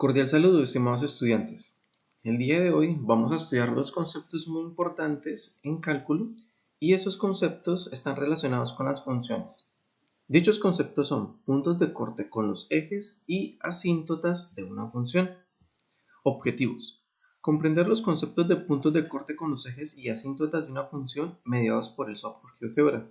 Cordial saludo, estimados estudiantes. El día de hoy vamos a estudiar dos conceptos muy importantes en cálculo y esos conceptos están relacionados con las funciones. Dichos conceptos son puntos de corte con los ejes y asíntotas de una función. Objetivos: comprender los conceptos de puntos de corte con los ejes y asíntotas de una función mediados por el software GeoGebra.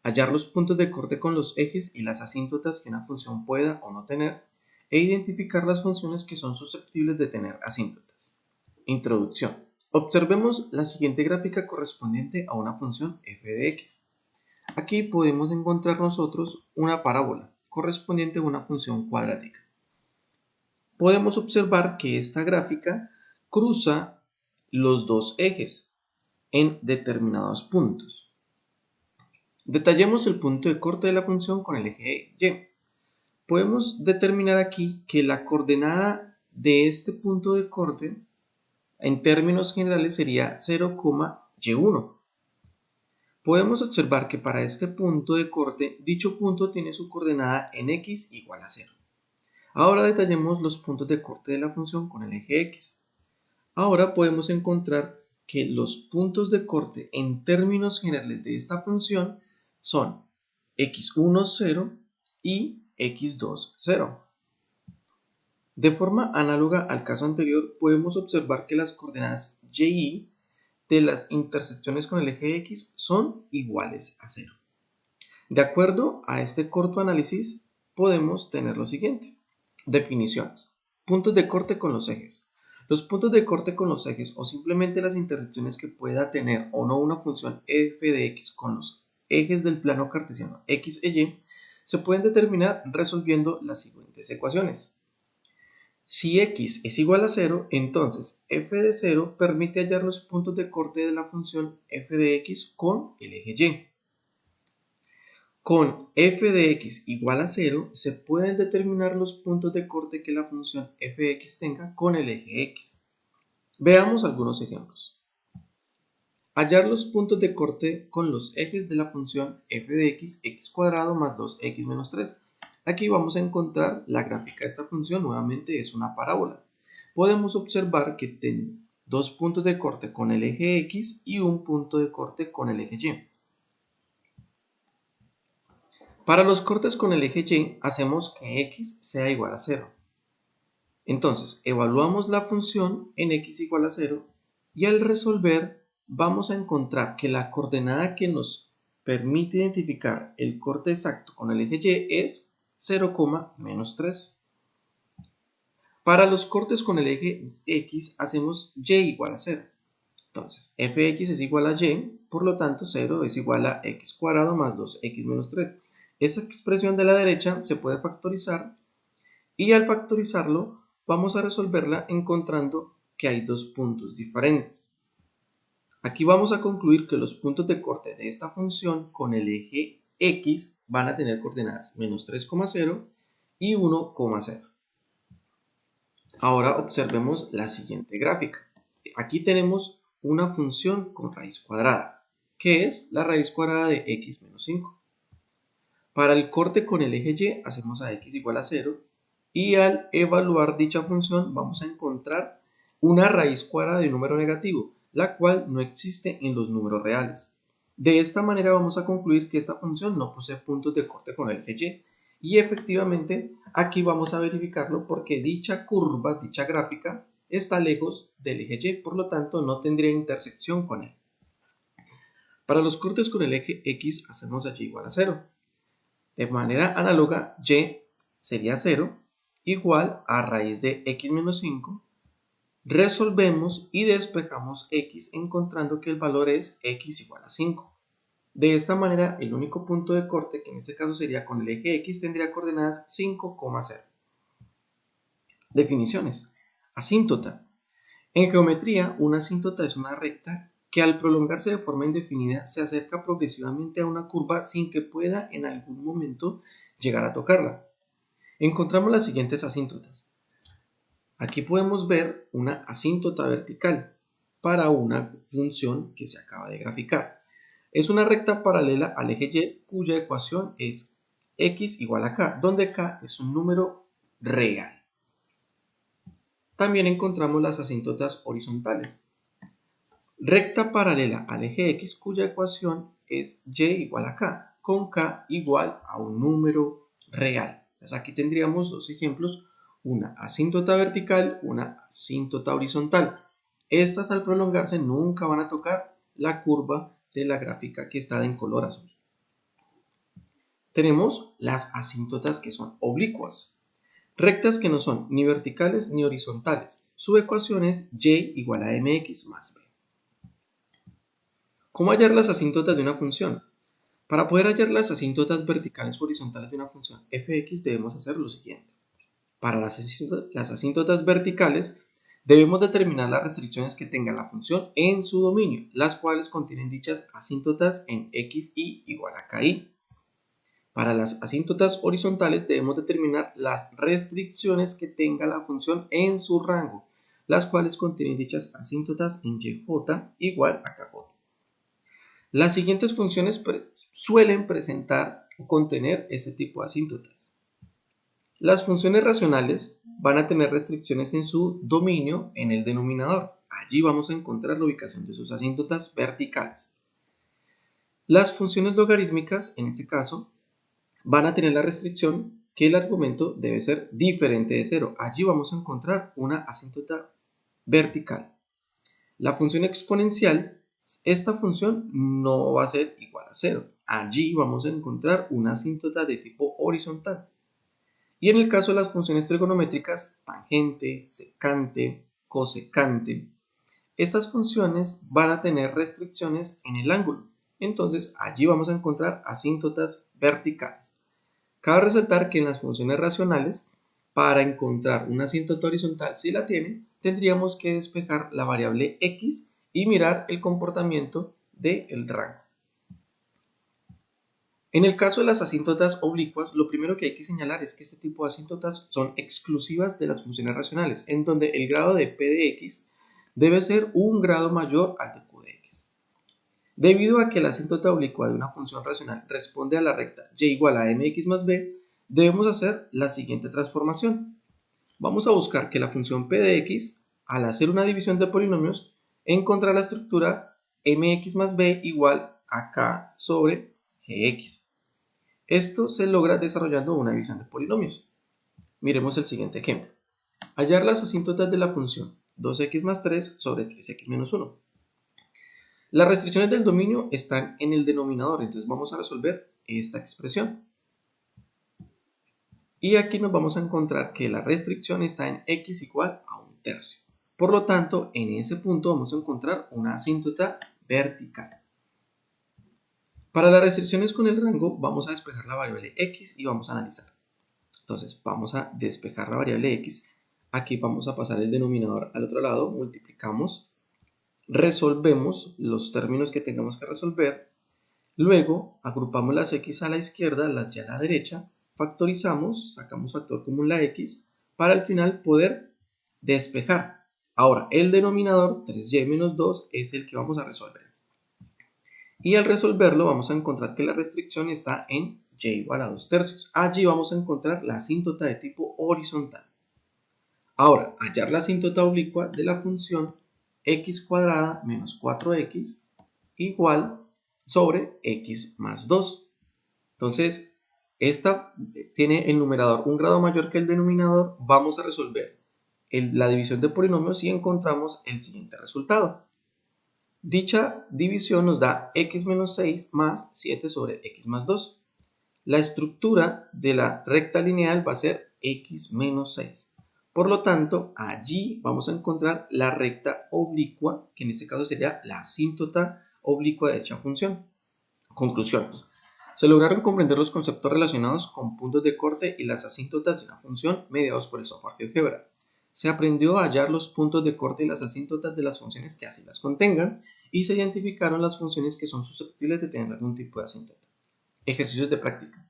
Hallar los puntos de corte con los ejes y las asíntotas que una función pueda o no tener, e identificar las funciones que son susceptibles de tener asíntotas. Introducción. Observemos la siguiente gráfica correspondiente a una función f de x. Aquí podemos encontrar nosotros una parábola correspondiente a una función cuadrática. Podemos observar que esta gráfica cruza los dos ejes en determinados puntos. Detallemos el punto de corte de la función con el eje y. Podemos determinar aquí que la coordenada de este punto de corte en términos generales sería 0,y1. Podemos observar que para este punto de corte, dicho punto tiene su coordenada en x igual a 0. Ahora detallemos los puntos de corte de la función con el eje x. Ahora podemos encontrar que los puntos de corte en términos generales de esta función son x1, 0 y x2, 0. De forma análoga al caso anterior, podemos observar que las coordenadas y y de las intersecciones con el eje x son iguales a 0. De acuerdo a este corto análisis, podemos tener lo siguiente. Definiciones. Puntos de corte con los ejes. Los puntos de corte con los ejes o simplemente las intersecciones que pueda tener o no una función f de x con los ejes del plano cartesiano x e y se pueden determinar resolviendo las siguientes ecuaciones. Si x es igual a 0, entonces f de 0 permite hallar los puntos de corte de la función f de x con el eje y. Con f de x igual a 0 se pueden determinar los puntos de corte que la función f de x tenga con el eje x. Veamos algunos ejemplos. Hallar los puntos de corte con los ejes de la función f de x, x cuadrado más 2x menos 3. Aquí vamos a encontrar la gráfica de esta función, nuevamente es una parábola. Podemos observar que tiene dos puntos de corte con el eje x y un punto de corte con el eje y. Para los cortes con el eje y, hacemos que x sea igual a 0. Entonces, evaluamos la función en x igual a 0 y al resolver vamos a encontrar que la coordenada que nos permite identificar el corte exacto con el eje y es 0, menos 3. Para los cortes con el eje x hacemos y igual a 0. Entonces, fx es igual a y, por lo tanto 0 es igual a x cuadrado más 2x menos 3. Esa expresión de la derecha se puede factorizar y al factorizarlo vamos a resolverla encontrando que hay dos puntos diferentes. Aquí vamos a concluir que los puntos de corte de esta función con el eje x van a tener coordenadas menos 3,0 y 1,0. Ahora observemos la siguiente gráfica. Aquí tenemos una función con raíz cuadrada, que es la raíz cuadrada de x menos 5. Para el corte con el eje y hacemos a x igual a 0 y al evaluar dicha función vamos a encontrar una raíz cuadrada de un número negativo, la cual no existe en los números reales. De esta manera vamos a concluir que esta función no posee puntos de corte con el eje y efectivamente aquí vamos a verificarlo porque dicha curva, dicha gráfica está lejos del eje y, por lo tanto no tendría intersección con él. Para los cortes con el eje x hacemos a y igual a 0. De manera análoga, y sería 0 igual a raíz de x menos 5. Resolvemos y despejamos x encontrando que el valor es x igual a 5. De esta manera, el único punto de corte, que en este caso sería con el eje x, tendría coordenadas 5,0. Definiciones. Asíntota. En geometría, una asíntota es una recta que al prolongarse de forma indefinida se acerca progresivamente a una curva sin que pueda en algún momento llegar a tocarla. Encontramos las siguientes asíntotas. Aquí podemos ver una asíntota vertical para una función que se acaba de graficar. Es una recta paralela al eje y cuya ecuación es x igual a k, donde k es un número real. También encontramos las asíntotas horizontales. Recta paralela al eje X cuya ecuación es y igual a k, con k igual a un número real. Entonces aquí tendríamos dos ejemplos, una asíntota vertical, una asíntota horizontal. Estas al prolongarse nunca van a tocar la curva de la gráfica que está en color azul. Tenemos las asíntotas que son oblicuas, rectas que no son ni verticales ni horizontales. Su ecuación es y igual a mx más b. ¿Cómo hallar las asíntotas de una función? Para poder hallar las asíntotas verticales o horizontales de una función fx debemos hacer lo siguiente. Para las asíntotas verticales debemos determinar las restricciones que tenga la función en su dominio, las cuales contienen dichas asíntotas en xy igual a ki. Para las asíntotas horizontales debemos determinar las restricciones que tenga la función en su rango, las cuales contienen dichas asíntotas en yj igual a kj. Las siguientes funciones suelen presentar o contener este tipo de asíntotas. Las funciones racionales van a tener restricciones en su dominio en el denominador. Allí vamos a encontrar la ubicación de sus asíntotas verticales. Las funciones logarítmicas, en este caso, van a tener la restricción que el argumento debe ser diferente de 0. Allí vamos a encontrar una asíntota vertical. La función exponencial, esta función no va a ser igual a 0. Allí vamos a encontrar una asíntota de tipo horizontal. Y en el caso de las funciones trigonométricas, tangente, secante, cosecante, estas funciones van a tener restricciones en el ángulo. Entonces allí vamos a encontrar asíntotas verticales. Cabe resaltar que en las funciones racionales, para encontrar una asíntota horizontal, si la tienen, tendríamos que despejar la variable x y mirar el comportamiento del rango. En el caso de las asíntotas oblicuas, lo primero que hay que señalar es que este tipo de asíntotas son exclusivas de las funciones racionales, en donde el grado de p de x debe ser un grado mayor al de q de x. Debido a que la asíntota oblicua de una función racional responde a la recta y igual a mx más b, debemos hacer la siguiente transformación. Vamos a buscar que la función p de x, al hacer una división de polinomios, encontrará la estructura mx más b igual a k sobre gx. Esto se logra desarrollando una división de polinomios. Miremos el siguiente ejemplo. Hallar las asíntotas de la función 2x más 3 sobre 3x menos 1. Las restricciones del dominio están en el denominador, entonces vamos a resolver esta expresión. Y aquí nos vamos a encontrar que la restricción está en x igual a 1/3. Por lo tanto, en ese punto vamos a encontrar una asíntota vertical. Para las restricciones con el rango, vamos a despejar la variable x y vamos a analizar. Entonces, vamos a despejar la variable x. Aquí vamos a pasar el denominador al otro lado, multiplicamos, resolvemos los términos que tengamos que resolver. Luego, agrupamos las x a la izquierda, las y a la derecha, factorizamos, sacamos factor común la x, para al final poder despejar. Ahora, el denominador, 3y menos 2, es el que vamos a resolver. Y al resolverlo vamos a encontrar que la restricción está en y igual a 2/3. Allí vamos a encontrar la asíntota de tipo horizontal. Ahora, hallar la asíntota oblicua de la función x cuadrada menos 4x igual sobre x más 2. Entonces, esta tiene el numerador un grado mayor que el denominador. Vamos a resolver la división de polinomios y encontramos el siguiente resultado. Dicha división nos da x menos 6 más 7 sobre x más 2. La estructura de la recta lineal va a ser x menos 6. Por lo tanto, allí vamos a encontrar la recta oblicua, que en este caso sería la asíntota oblicua de dicha función. Conclusiones. Se lograron comprender los conceptos relacionados con puntos de corte y las asíntotas de una función mediados por el software GeoGebra. Se aprendió a hallar los puntos de corte y las asíntotas de las funciones que así las contengan y se identificaron las funciones que son susceptibles de tener algún tipo de asíntota. Ejercicios de práctica.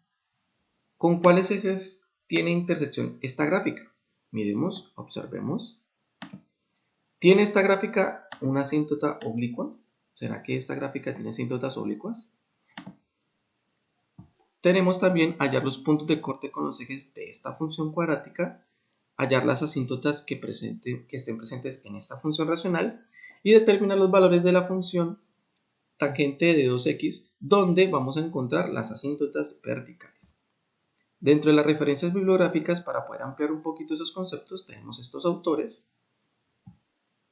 ¿Con cuáles ejes tiene intersección esta gráfica? Miremos, observemos. ¿Tiene esta gráfica una asíntota oblicua? ¿Será que esta gráfica tiene asíntotas oblicuas? Tenemos también hallar los puntos de corte con los ejes de esta función cuadrática hallar las asíntotas que estén presentes en esta función racional y determinar los valores de la función tangente de 2x, donde vamos a encontrar las asíntotas verticales. Dentro de las referencias bibliográficas, para poder ampliar un poquito esos conceptos, tenemos estos autores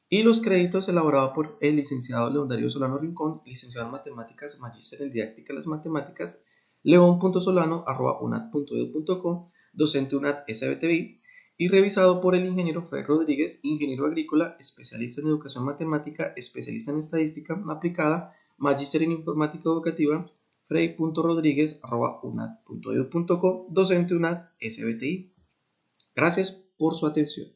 y los créditos elaborados por el licenciado León Darío Solano Rincón, licenciado en Matemáticas, magíster en Didáctica de las Matemáticas, leon.solano@unad.edu.co, docente UNAD SBTI, y revisado por el ingeniero Fred Rodríguez, ingeniero agrícola, especialista en educación matemática, especialista en estadística aplicada, magíster en informática educativa, frey.rodriguez@unad.edu.co, docente UNAD SBTI. Gracias por su atención.